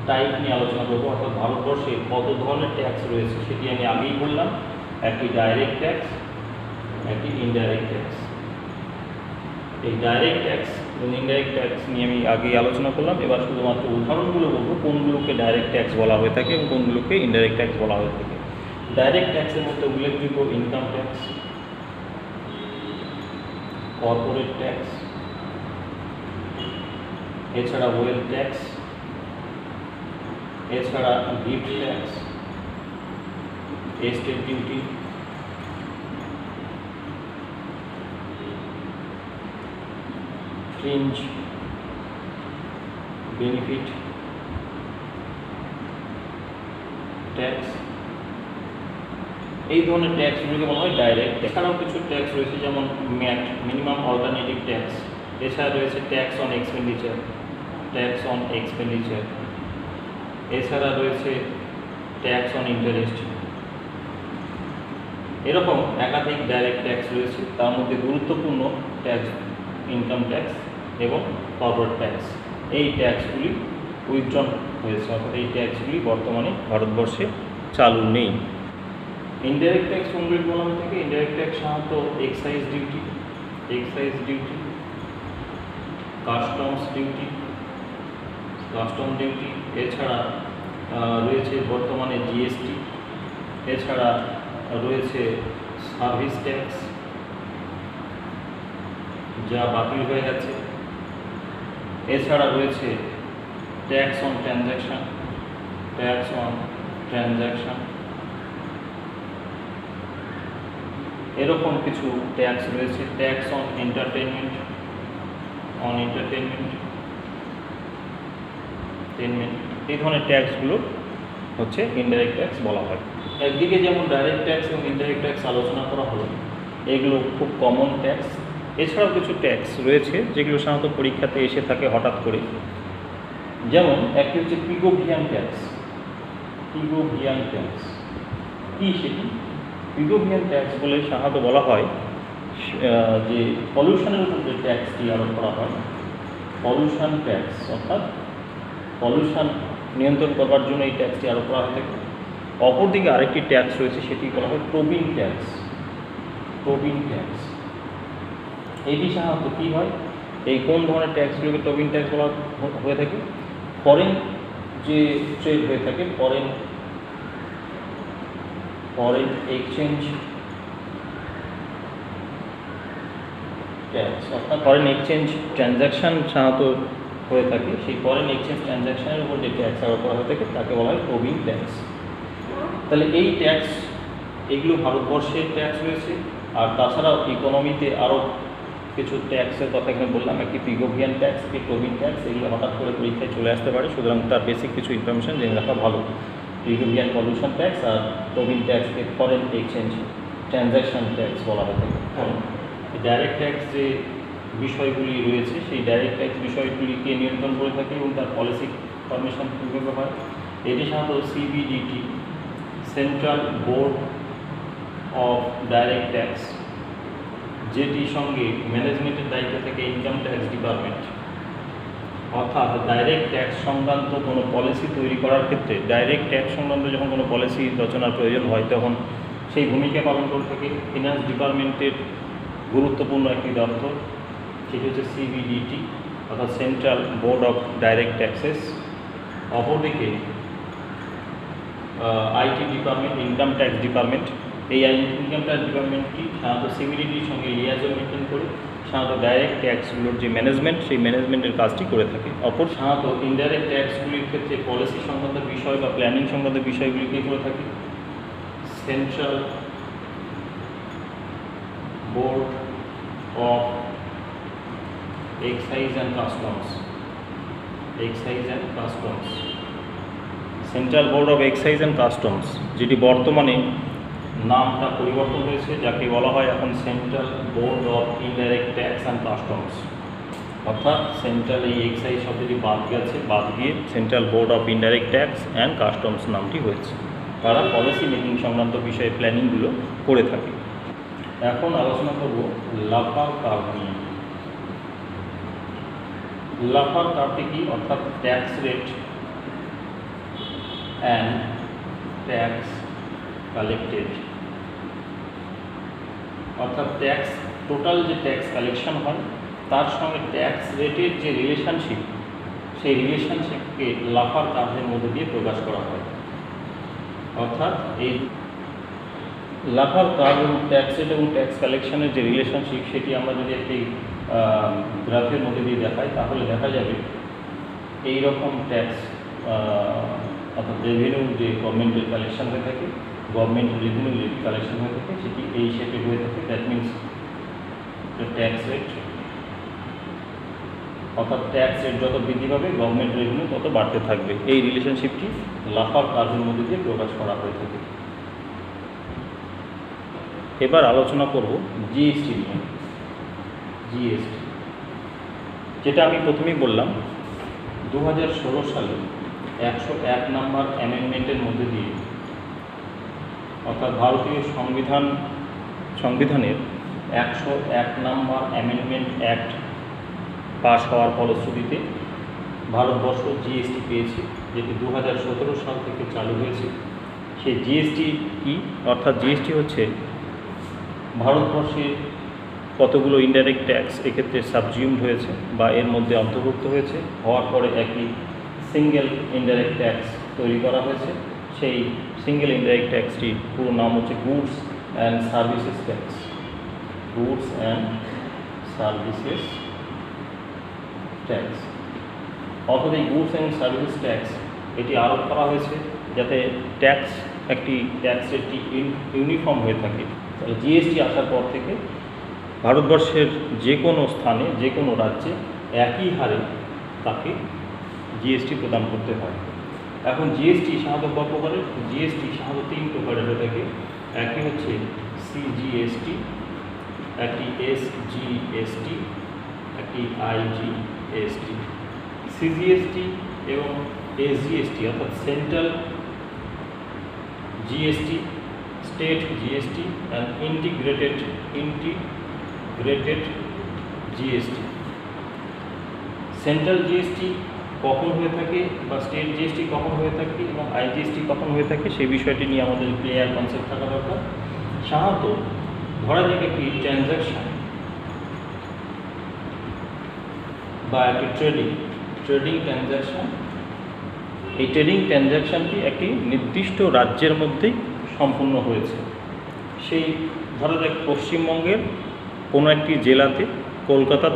টাইপ নিয়ে আলোচনা করবো, অর্থাৎ ভারতবর্ষে কত ধরনের ট্যাক্স রয়েছে সেটি আমি আগেই বললাম। একটি ডাইরেক্ট ট্যাক্স, একটি ইনডাইরেক্ট ট্যাক্স। এই ডাইরেক্ট ট্যাক্স এবং ইনডাইরেক্ট ট্যাক্স নিয়ে আমি আগেই আলোচনা করলাম। এবার শুধুমাত্র উদাহরণগুলো বলবো কোনগুলোকে ডাইরেক্ট ট্যাক্স বলা হয়ে থাকে এবং কোনগুলোকে ইনডাইরেক্ট ট্যাক্স বলা হয়ে থাকে। ডাইরেক্ট ট্যাক্সের মধ্যে উল্লেখযোগ্য ইনকাম ট্যাক্স, কর্পোরেট ট্যাক্স, এছাড়া ওয়েলথ ট্যাক্স, এছাড়া gift tax, estate duty, fringe benefit tax, এই ধরনের ট্যাক্সগুলোকে বলা হয় ডাইরেক্ট। এছাড়াও কিছু ট্যাক্স রয়েছে যেমন ম্যাট, মিনিমাম অল্টারনেটিভ ট্যাক্স, এছাড়া রয়েছে ট্যাক্স অন এক্সপেন্ডিচার, এছাড়া রয়েছে ট্যাক্স অন ইন্টারেস্ট। এরকম একাধিক ডাইরেক্ট ট্যাক্স রয়েছে, তার মধ্যে গুরুত্বপূর্ণ ট্যাক্স ইনকাম ট্যাক্স এবং কর্পোরেট ট্যাক্স। এই ট্যাক্সগুলি উইথড্রন হয়েছে, অর্থাৎ এই ট্যাক্সগুলি বর্তমানে ভারতবর্ষে চালু নেই। ইনডাইরেক্ট ট্যাক্স কোনগুলি বলা হয়ে থাকে? ইনডাইরেক্ট ট্যাক্স সাধারণত এক্সাইজ ডিউটি, কাস্টম ডিউটি, এছাড়া রয়েছে বর্তমানে জিএসটি, এছাড়া রয়েছে সার্ভিস ট্যাক্স যা বাতিল হয়ে গেছে, এছাড়া রয়েছে ট্যাক্স অন ট্রানজ্যাকশন, এরকম কিছু ট্যাক্স রয়েছে। ট্যাক্স অন এন্টারটেনমেন্ট, এই ধরনের ট্যাক্সগুলো হচ্ছে ইনডাইরেক্ট ট্যাক্স বলা হয়। একদিকে যেমন ডাইরেক্ট ট্যাক্স এবং ইনডাইরেক্ট ট্যাক্স আলোচনা করা হলো, এগুলো খুব কমন ট্যাক্স। এছাড়াও কিছু ট্যাক্স রয়েছে যেগুলো সাধারণত পরীক্ষাতে এসে থাকে হঠাৎ করে। যেমন একটি হচ্ছে পিগোভিয়ান ট্যাক্স। কী সেটি? পিগোভিয়ান ট্যাক্স বলে সাধারণত বলা হয় যে পলিউশনের উপর যে ট্যাক্সটি আরোপ করা হয়, পলিউশন ট্যাক্স, অর্থাৎ পলিউশন নিয়ন্ত্রণ করবার জন্য এই ট্যাক্সটি আরোপ করা হয়ে থাকে। অপরদিকে আরেকটি ট্যাক্স রয়েছে, সেটি বলা হয় টোবিন ট্যাক্স। এটি সাধারণত কী হয়? এই কোন ধরনের ট্যাক্সগুলোকে টোবিন ট্যাক্স বলা হয়ে থাকে? ফরেন যে ট্রেড হয়ে থাকে, ফরেন এক্সচেঞ্জ ট্যাক্স, অর্থাৎ ফরেন এক্সচেঞ্জ ট্রানজ্যাকশান সাধারণত হয়ে থাকে। সেই ফরেন এক্সচেঞ্জ ট্রানজ্যাকশানের উপর যে ট্যাক্স আরোপ করা হয়ে থাকে তাকে বলা হয় টোবিন ট্যাক্স। তাহলে এই ট্যাক্স, এগুলো ভারতবর্ষের ট্যাক্স রয়েছে। আর তাছাড়াও ইকোনমিতে আরও কিছু ট্যাক্সের কথা এখানে বললাম, একটি পিগোভিয়ান ট্যাক্স, একটি টোবিন ট্যাক্স। এগুলো হঠাৎ করে পরীক্ষায় চলে আসতে পারে, সুতরাং তার বেসিক কিছু ইনফরমেশন জেনে রাখা ভালো। পিগোভিয়ান পলিউশন ট্যাক্স আর টোবিন ট্যাক্সকে ফরেন এক্সচেঞ্জ ট্রানজ্যাকশন ট্যাক্স বলা হয়ে থাকে। ডাইরেক্ট ট্যাক্স যে বিষয়গুলি রয়েছে, সেই ডাইরেক্ট ট্যাক্স বিষয়গুলিকে নিয়ন্ত্রণ করে থাকে এবং তার পলিসি ফরমেশন কীভাবে হয়, এটি সাধারণত সিবিডিটি, central board of direct tax, যেটির সঙ্গে ম্যানেজমেন্টের দায়িত্ব থাকে ইনকাম ট্যাক্স ডিপার্টমেন্ট। অর্থাৎ ডাইরেক্ট ট্যাক্স সংক্রান্ত কোনো পলিসি তৈরি করার ক্ষেত্রে, ডাইরেক্ট ট্যাক্স সংক্রান্ত যখন কোনো পলিসি রচনার প্রয়োজন হয়, তখন সেই ভূমিকা পালন করে থাকে ফিনান্স ডিপার্টমেন্টের গুরুত্বপূর্ণ একটি দপ্তর, সেটি হচ্ছে সিবিডিটি, অর্থাৎ central board of direct taxes. অপরদিকে IT department, income tax department, এই ইনকাম ট্যাক্স ডিপার্টমেন্টটি সাধারণত সিবিডিটির সঙ্গে লিয়াজন মেনটেন করে সাধারণত ডাইরেক্ট ট্যাক্সগুলোর যে ম্যানেজমেন্ট, সেই ম্যানেজমেন্টের কাজটি করে থাকে। সাধারণত ইনডাইরেক্ট ট্যাক্সগুলির ক্ষেত্রে পলিসি সংক্রান্ত বিষয় বা প্ল্যানিং সংক্রান্ত বিষয়গুলিকে করে থাকে central board of excise and customs. Central board of excise and customs, যেটি বর্তমানে নামটা পরিবর্তন হয়েছে, যাকে বলা হয় এখন central board of indirect tax and customs. অর্থাৎ সেন্ট্রাল এই এক্সাইজ শব্দটি বাদ দিয়ে central board of indirect tax and customs নামটি হয়েছে। তারা পলিসি মেকিং সংক্রান্ত বিষয়ে প্ল্যানিংগুলো করে থাকে। এখন আলোচনা করব লাফার কার্ভ নিয়ে। লাফার কার্ভটি কি? অর্থাৎ tax rate and tax collected, অর্থাৎ ট্যাক্স টোটাল যে ট্যাক্স কালেকশন হয় তার সঙ্গে ট্যাক্স রেটের যে রিলেশনশিপ, সেই রিলেশনশিপকে লাফার কার্ভের মধ্যে দিয়ে প্রকাশ করা হয়। অর্থাৎ এই লাফার কার্ভ এবং ট্যাক্স রেট এবং ট্যাক্স কালেকশনের যে রিলেশনশিপ, সেটি আমরা যদি একটি গ্রাফের মধ্যে দিয়ে দেখাই তাহলে দেখা যাবে এই রকম ট্যাক্স অর্থাৎ রেভিনিউ যে গভর্নমেন্টের কালেকশন হয়ে থাকে, গভর্নমেন্ট রেভিনিউ যে কালেকশন হয়ে থাকে সেটি এই শেপে হয়ে থাকে। দ্যাট মিনস ট্যাক্স রেট, অর্থাৎ ট্যাক্স রেট যত বৃদ্ধি পাবে গভর্নমেন্ট রেভিনিউ তত বাড়তে থাকবে। এই রিলেশনশিপটি লাফার কার্ভের মধ্যে দিয়ে প্রকাশ করা হয়ে থাকে। এবার আলোচনা করব জিএসটি নিয়ে। জিএসটি, যেটা আমি প্রথমেই বললাম, 2016 সালে 101 নম্বর অ্যামেন্ডমেন্টের মধ্যে দিয়ে, অর্থাৎ ভারতীয় সংবিধানের 101 নম্বর অ্যামেন্ডমেন্ট অ্যাক্ট পাশ হওয়ার ফলশ্রুতিতে ভারতবর্ষ জিএসটি পেয়েছে, যেটি 2017 সাল থেকে চালু হয়েছে। সেই জিএসটি কি? অর্থাৎ জিএসটি হচ্ছে ভারতবর্ষে কতগুলো ইনডাইরেক্ট ট্যাক্স এক্ষেত্রে সাবজিউমড হয়েছে বা এর মধ্যে অন্তর্ভুক্ত হয়েছে, হওয়ার পরে একটি সিঙ্গেল ইনডাইরেক্ট ট্যাক্স তৈরি করা হয়েছে। সেই সিঙ্গেল ইনডাইরেক্ট ট্যাক্সটির পুরো নাম হচ্ছে goods and services tax. Goods and services tax, অর্থাৎ এই গুডস অ্যান্ড সার্ভিসেস ট্যাক্স এটি আরোপ করা হয়েছে যাতে ট্যাক্স রেটটি ইউনিফর্ম হয়ে থাকে। তাহলে জিএসটি আসার পর থেকে ভারতবর্ষের যে কোনো স্থানে, যে কোনো রাজ্যে একই হারে তাকে জিএসটি প্রদান করতে হয়। এখন জিএসটি সাধারণত কত প্রকারের? জিএসটি সাধারণত 3 প্রকারের হয়ে থাকে। একটি হচ্ছে সিজিএসটি, একটি এসজিএসটি, একটি আইজিএসটি। সিজিএসটি এবং এসজিএসটি অর্থাৎ central GST, state GST and integrated GST. Central GST কখন হয়ে থাকে বা স্টেট জিএসটি কখন হয়ে থাকে এবং আইজিএসটি কখন হয়ে থাকে, সেই বিষয়টি নিয়ে আমাদের ক্লিয়ার কনসেপ্ট থাকা দরকার। সাধারণত ধরা যাক একটি ট্রানজ্যাকশন বা একটি ট্রেডিং ট্রানজ্যাকশন, এই ট্রেডিং ট্রানজ্যাকশনটি একটি নির্দিষ্ট রাজ্যের মধ্যেই সম্পূর্ণ হয়েছে। সেই ধরা যাক পশ্চিমবঙ্গের কোনো একটি জেলাতে কলকাতার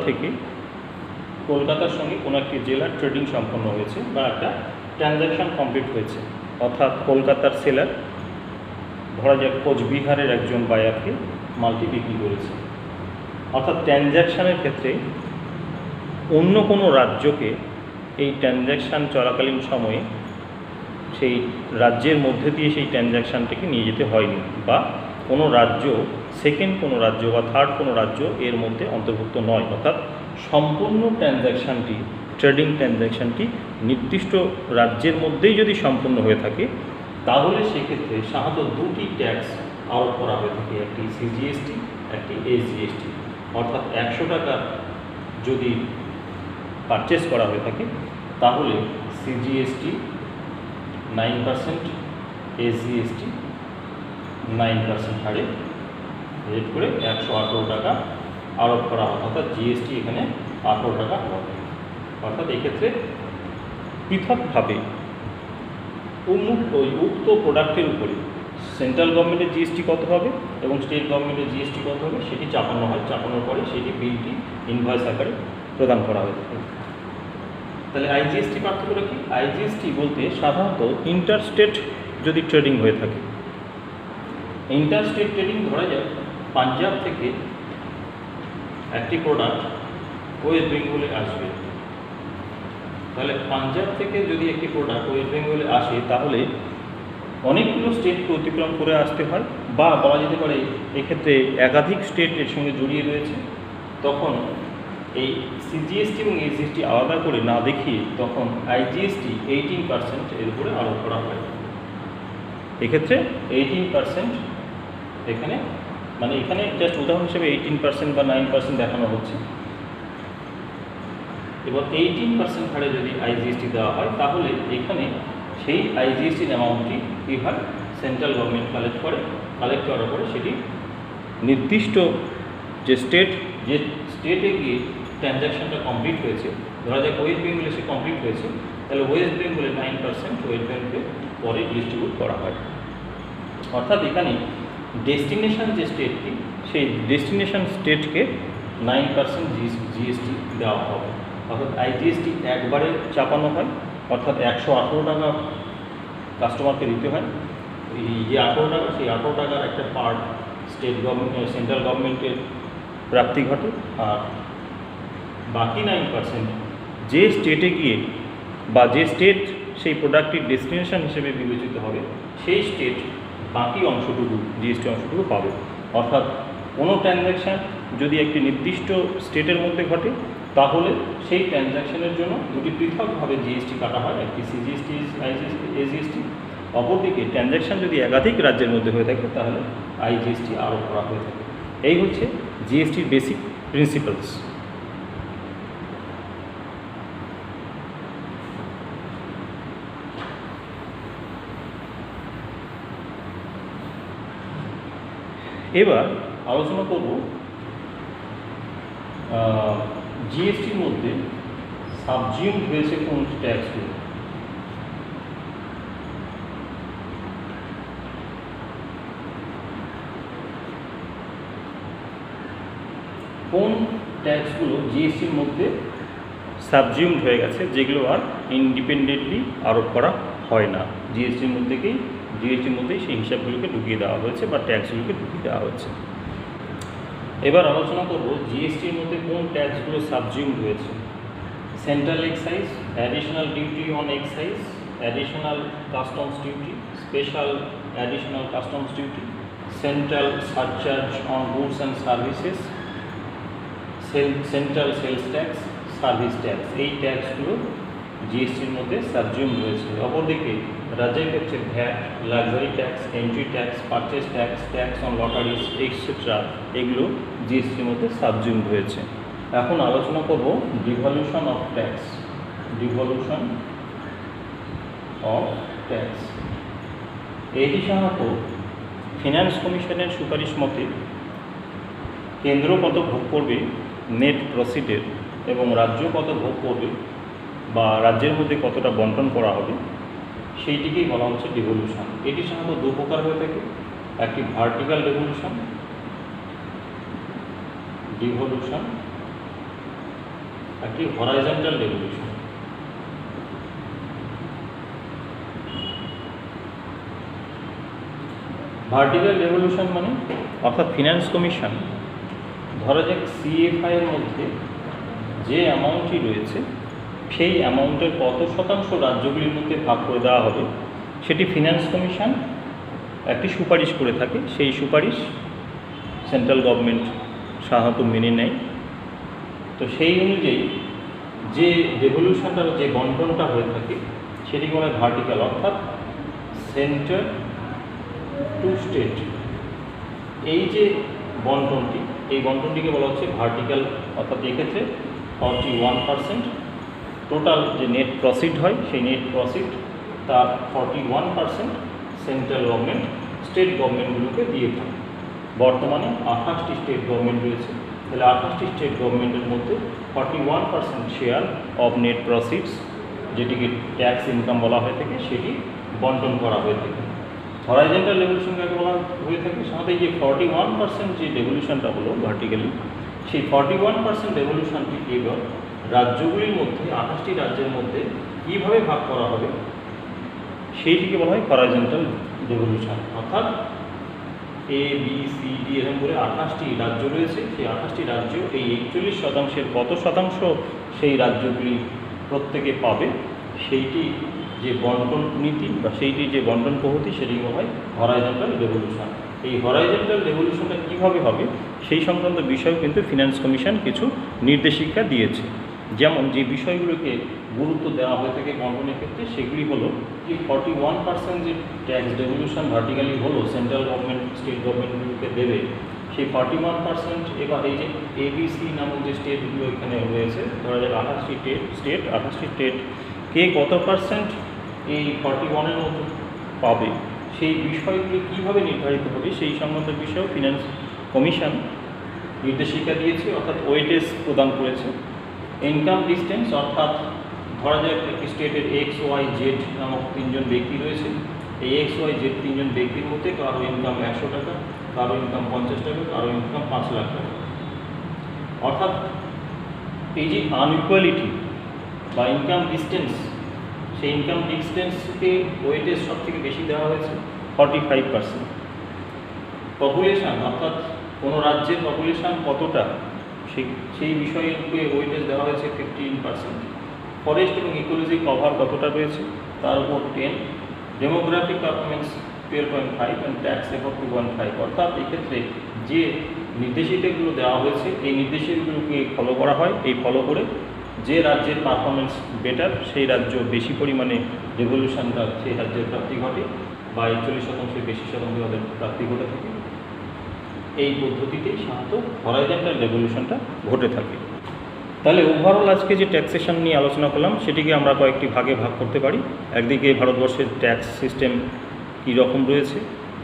সঙ্গে কোনো একটি জেলার ট্রেডিং সম্পন্ন হয়েছে বা একটা ট্রানজ্যাকশন কমপ্লিট হয়েছে। অর্থাৎ কলকাতার সেলার ধরা যাক কোচবিহারের একজন বায়ারকে মালটি বিক্রি করেছে। অর্থাৎ ট্রানজ্যাকশানের ক্ষেত্রে অন্য কোনো রাজ্যকে এই ট্রানজ্যাকশান চলাকালীন সময়ে সেই রাজ্যের মধ্যে দিয়ে সেই ট্রানজ্যাকশানটিকে নিয়ে যেতে হয়নি, বা কোনো রাজ্য, সেকেন্ড কোনো রাজ্য বা থার্ড কোনো রাজ্য এর মধ্যে অন্তর্ভুক্ত নয়। অর্থাৎ সম্পূর্ণ ট্রেডিং ট্রানজ্যাকশানটি নির্দিষ্ট রাজ্যের মধ্যেই যদি সম্পূর্ণ হয়ে থাকে, তাহলে সেক্ষেত্রে সাধারণত 2টি ট্যাক্স আরোপ করা হয়ে থাকে, একটি সিজিএসটি, একটি এসজিএসটি। অর্থাৎ 100 টাকা যদি পারচেস করা হয়ে থাকে তাহলে সিজিএসটি 9%, এসজিএসটি 9% হারে রেট করে 118 টাকা আরোপ করা হয়। অর্থাৎ জিএসটি এখানে 18 টাকা হবে। অর্থাৎ এক্ষেত্রে পৃথকভাবে উক্ত প্রোডাক্টের উপরে সেন্ট্রাল গভর্নমেন্টের জিএসটি কত হবে এবং স্টেট গভর্নমেন্টের জিএসটি কত হবে সেটি চাপানো হয়। চাপানোর পরে সেটি বিলটি ইনভয়েস আকারে প্রদান করা হয়ে থাকে। তাহলে আইজিএসটি পার্থক্যটা কি? আইজিএসটি বলতে সাধারণত ইন্টারস্টেট যদি ট্রেডিং হয়ে থাকে, ইন্টারস্টেট ট্রেডিং ধরা যাক পাঞ্জাব থেকে একটি প্রোডাক্ট ওয়েস্ট বেঙ্গলে আসবে, তাহলে পাঞ্জাব থেকে যদি একটি প্রোডাক্ট ওয়েস্ট বেঙ্গলে আসে তাহলে অনেকগুলো স্টেটকে অতিক্রম করে আসতে হয় বা বলা যেতে পারে এক্ষেত্রে একাধিক স্টেট এর সঙ্গে জড়িয়ে রয়েছে, তখন এই সিজিএসটি এবং এসজিএসটি আলাদা করে না দেখিয়ে তখন আইজিএসটি 18% এর উপরে আরোপ করা হয়। এক্ষেত্রে 18% এখানে মানে এখানে জাস্ট উদাহরণ হিসেবে 18% বা 9% দেখানো হচ্ছে। এবং 18% হারে যদি আইজিএসটি দেওয়া হয় তাহলে এখানে সেই আইজিএসটির অ্যামাউন্টটি কী হয়, সেন্ট্রাল গভর্নমেন্ট কালেক্ট করার পরে সেটি নির্দিষ্ট যে স্টেটে গিয়ে ট্রানজ্যাকশনটা কমপ্লিট হয়েছে, ধরা যাক ওয়েস্ট বেঙ্গলে সে কমপ্লিট হয়েছে, তাহলে ওয়েস্ট বেঙ্গলে 9% ওয়েস্ট বেঙ্গলে পরে ডিস্ট্রিবিউট করা হয়। অর্থাৎ এখানে ডেস্টিনেশন যে স্টেটটি, সেই ডেস্টিনেশন স্টেটকে 9% জিএসটি দেওয়া হবে। অর্থাৎ আইজিএসটি একবারে চাপানো হয়, অর্থাৎ 118 টাকা কাস্টমারকে দিতে হয়। এই যে 18 টাকা, সেই 18 টাকার একটা পার্ট স্টেট গভর্নমেন্ট সেন্ট্রাল গভর্নমেন্টের প্রাপ্তি ঘটে, আর বাকি 9% যে স্টেটে গিয়ে বা যে স্টেট সেই প্রোডাক্টটির ডেস্টিনেশন হিসেবে বিবেচিত হবে, সেই স্টেট বাকি অংশটুকু জিএসটি অংশটুকু পাবে। অর্থাৎ কোনো ট্রানজ্যাকশান যদি একটি নির্দিষ্ট স্টেটের মধ্যে ঘটে তাহলে সেই ট্রানজ্যাকশনের জন্য দুটি পৃথকভাবে জিএসটি কাটা হয়, একটি সিজিএসটি এসজিএসটি, অপরদিকে ট্রানজ্যাকশান যদি একাধিক রাজ্যের মধ্যে হয়ে থাকে তাহলে আইজিএসটি আরোপ করা হয়ে থাকে। এই হচ্ছে জিএসটির বেসিক প্রিন্সিপালস। এবার আলোচনা করব জিএসটির মধ্যে সাবজিউমড হয়েছে কোন ট্যাক্সগুলো। কোন ট্যাক্সগুলো জিএসটির মধ্যে সাবজিউমড হয়ে গেছে, যেগুলো আর ইন্ডিপেন্ডেন্টলি আরোপ করা হয় না, জিএসটির মধ্যেই সেই হিসাবগুলোকে ঢুকিয়ে দেওয়া হয়েছে বা ট্যাক্সগুলোকে ঢুকিয়ে দেওয়া হয়েছে। এবার আলোচনা করব জিএসটির মধ্যে কোন ট্যাক্সগুলো সাবজিউমড হয়েছে। Central excise, additional duty on excise, additional customs duty, special additional customs duty, central surcharge on goods and services, central sales tax, service tax. এই ট্যাক্সগুলো জিএসটির মধ্যে সাবজিউমড রয়েছে। অপরদিকে রাজ্যের ক্ষেত্রে VAT, luxury tax, entry tax, purchase tax, tax on lotteries etcetera, এগুলো জিএসটির মধ্যে সাবজিউমড হয়েছে। এখন আলোচনা করব devolution of tax. Devolution of tax এটি সাধারণত ফিনান্স কমিশনের সুপারিশ মতে কেন্দ্র কত ভোগ করবে নেট প্রসিডের এবং রাজ্য কত ভোগ করবে বা রাজ্যের মধ্যে কতটা বন্টন করা হবে, সেইটিকেই বলা হচ্ছে ডিভলিউশন। এটি সাধারণত দু প্রকার হয়ে থাকে, একটি ভার্টিক্যাল ডিভলিউশন, একটি হরাইজন্টাল ডিভলিউশন। ভার্টিক্যাল ডিভলিউশন মানে অর্থাৎ ফিনান্স কমিশন ধরা যাক সিএফআই এর মধ্যে যে অ্যামাউন্টটি রয়েছে সেই অ্যামাউন্টের কত শতাংশ রাজ্যগুলির মধ্যে ভাগ করে দেওয়া হবে, সেটি ফিনান্স কমিশন একটি সুপারিশ করে থাকে। সেই সুপারিশ সেন্ট্রাল গভর্নমেন্ট সাধারণত মেনে নেয়। তো সেই অনুযায়ী যে ডেভলিউশনটা, যে বন্টনটা হয়ে থাকে সেটিকে বলা হয় ভার্টিক্যাল, অর্থাৎ সেন্টার টু স্টেট। এই যে বন্টনটি, এই বন্টনটিকে বলা হচ্ছে ভার্টিক্যাল। অর্থাৎ এক্ষেত্রে 41% টোটাল যে নেট প্রফিট হয় সেই নেট প্রফিট তার 41% সেন্ট্রাল গভর্নমেন্ট স্টেট গভর্নমেন্টগুলোকে দিয়ে থাকে। বর্তমানে 28টি স্টেট গভর্নমেন্ট রয়েছে, তাহলে 28টি স্টেট গভর্নমেন্টের মধ্যে 41% শেয়ার অফ নেট প্রফিটস, যেটিকে ট্যাক্স ইনকাম বলা হয়ে থাকে, সেটি বন্টন করা হয়ে থাকে। হরাইজন্টাল ডেভলিউশন কাকে বলা হয়ে থাকে, সাধারণত এই যে 41% যে ডেভলিউশনটা হলো ভার্টিক্যালি, সেই 41% ডেভলিউশনটি এবার রাজ্যগুলির মধ্যে 28টি রাজ্যের মধ্যে কীভাবে ভাগ করা হবে সেইটিকে বলা হয় হরাইজন্টাল ডেভলিউশন। অর্থাৎ এ বি সি ডি এরকম করে 28টি রাজ্য রয়েছে, সেই 28টি রাজ্য এই 41% কত শতাংশ সেই রাজ্যগুলি প্রত্যেকে পাবে, সেইটি যে বন্টন নীতি বা সেইটি যে বন্টন পদ্ধতি, সেটিকে বলা হয় হরাইজন্টাল ডেভলিউশন। এই হরাইজন্টাল রেভলিউশনটা কীভাবে হবে সেই সংক্রান্ত বিষয় কিন্তু ফিনান্স কমিশন কিছু নির্দেশিকা দিয়েছে। যেমন যে বিষয়গুলোকে গুরুত্ব দেওয়া হয়ে থাকে বন্টনের ক্ষেত্রে সেগুলি হলো যে 41% যে ট্যাক্স ডেভলিউশন ভার্টিক্যালি হলো সেন্ট্রাল গভর্নমেন্ট স্টেট গভর্নমেন্টগুলোকে দেবে, সেই 41% এবার এই যে ABC নামক যে স্টেটগুলো এখানে রয়েছে, ধরা যাক 28টি স্টেট, 28টি স্টেট কে কত পার্সেন্ট এই 41-এর মধ্যে পাবে সেই বিষয়গুলি কীভাবে নির্ধারিত হবে সেই সংক্রান্ত বিষয়েও ফিনান্স কমিশন নির্দেশিকা দিয়েছে, অর্থাৎ ওয়েটেজ প্রদান করেছে। ইনকাম ডিস্টেন্স, অর্থাৎ ধরা যাক একটি স্টেটের XYZ নামক 3জন ব্যক্তি রয়েছে, এই XYZ 3জন ব্যক্তির মধ্যে কারো ইনকাম 100 টাকা, কারো ইনকাম 50 টাকা, কারো ইনকাম 5 লাখ টাকা। অর্থাৎ এই যে আনইকুয়ালিটি বা ইনকাম ডিস্টেন্স, সেই ইনকাম ডিস্টেন্সকে ওয়েটেজ সব থেকে বেশি দেওয়া হয়েছে 45%। পপুলেশান, অর্থাৎ কোনো রাজ্যের পপুলেশান কতটা সেই বিষয়ের উপরে ওয়েটেজ দেওয়া হয়েছে 15%। ফরেস্ট এবং ইকোলজি কভার কতটা রয়েছে তার উপর 10। Demographic performance 12.5 and tax effort 2.5। অর্থাৎ এক্ষেত্রে যে নির্দেশিকাগুলো দেওয়া হয়েছে এই নির্দেশিকাগুলোকে ফলো করা হয়, এই ফলো করে যে রাজ্যের পারফরমেন্স বেটার সেই রাজ্য বেশি পরিমাণে রেভলিউশনটা সেই রাজ্যের প্রাপ্তি ঘটে, বা 41% বেশি শতাংশ তাদের প্রাপ্তি ঘটে থাকে। এই পদ্ধতিতেই সাধারণত হরাইজন্টাল রেভলিউশনটা ঘটে থাকে। তাহলে ওভারঅল আজকে যে ট্যাক্সেশন নিয়ে আলোচনা করলাম সেটিকে আমরা কয়েকটি ভাগে ভাগ করতে পারি। একদিকে ভারতবর্ষের ট্যাক্স সিস্টেম কী রকম রয়েছে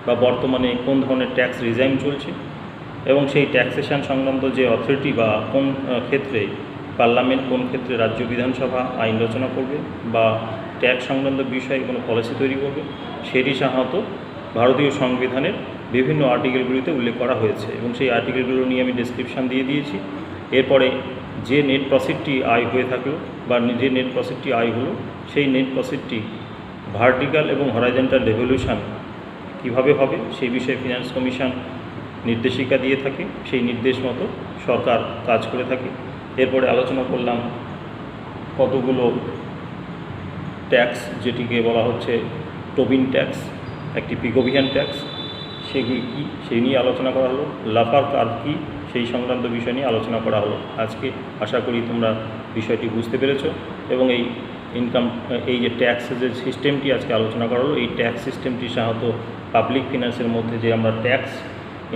বা বর্তমানে কোন ধরনের ট্যাক্স রিজাইম চলছে, এবং সেই ট্যাক্সেশন সংক্রান্ত যে অথরিটি বা কোন ক্ষেত্রে পার্লামেন্ট, কোন ক্ষেত্রে রাজ্য বিধানসভা আইন রচনা করবে বা ট্যাক্স সংক্রান্ত বিষয়ে কোনো পলিসি তৈরি করবে, সেটি সাধারণত ভারতীয় সংবিধানের বিভিন্ন আর্টিকেলগুলিতে উল্লেখ করা হয়েছে, এবং সেই আর্টিকেলগুলো নিয়ে আমি ডেসক্রিপশান দিয়ে দিয়েছি। এরপরে যে নেট প্রফিটটি আয় হয়ে থাকলো বা যে নেট প্রফিটটি আয় হলো সেই নেট প্রফিটটি ভার্টিক্যাল এবং হরাইজন্টাল রেভলিউশন কীভাবে হবে সেই বিষয়ে ফিনান্স কমিশন নির্দেশিকা দিয়ে থাকে, সেই নির্দেশ মতো সরকার কাজ করে থাকে। এরপরে আলোচনা করলাম কতগুলো ট্যাক্স, যেটিকে বলা হচ্ছে টোবিন ট্যাক্স, একটি পিগোভিয়ান ট্যাক্স, সেগুলি কী সেই নিয়ে আলোচনা করা হলো। লাফার কার্ভ কী সেই সংক্রান্ত বিষয় নিয়ে আলোচনা করা হলো। আজকে আশা করি তোমরা বিষয়টি বুঝতে পেরেছো, এবং এই যে ট্যাক্সের যে সিস্টেমটি আজকে আলোচনা করা হলো, এই ট্যাক্স সিস্টেমটি সাধারণত পাবলিক ফিনান্সের মধ্যে যে আমরা ট্যাক্স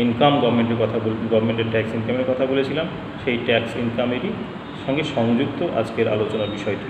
ইনকাম গভর্নমেন্টের ট্যাক্স ইনকামের কথা বলেছিলাম, সেই ট্যাক্স ইনকামেরই সঙ্গে সংযুক্ত আজকের আলোচনার বিষয়টি।